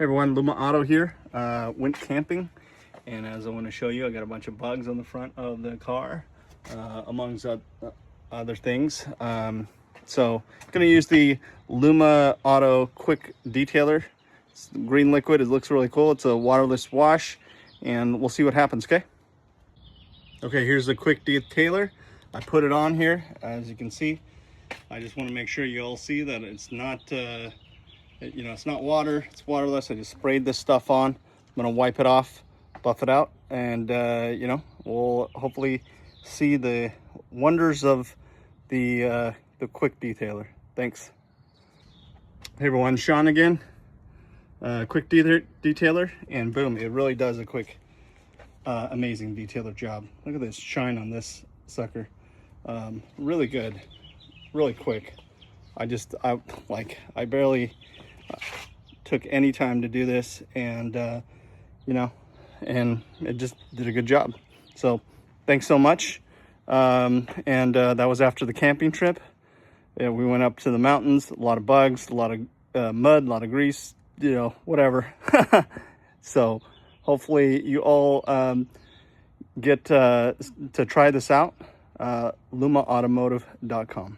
everyone, Luma Auto here. Went camping, and as I want to show you, I got a bunch of bugs on the front of the car, amongst other things. So I'm going to use the Luma Auto Quick Detailer. It's green liquid. It looks really cool. It's a waterless wash, and we'll see what happens, okay? Okay, here's the Quick Detailer. I put it on here, as you can see. I just want to make sure you all see that it's not it's not water, it's waterless. I just sprayed this stuff on. I'm gonna wipe it off, buff it out, and we'll hopefully see the wonders of the Quick Detailer. Thanks. Hey everyone, Sean again. Quick Detailer, and boom, it really does a quick, amazing detailer job. Look at this shine on this sucker. Really good, really quick. I barely took any time to do this, and and it just did a good job. So thanks so much. That was after the camping trip. Yeah, we went up to the mountains. A lot of bugs, a lot of mud, a lot of grease, whatever. So hopefully you all get to try this out. LumaAutomotive.com.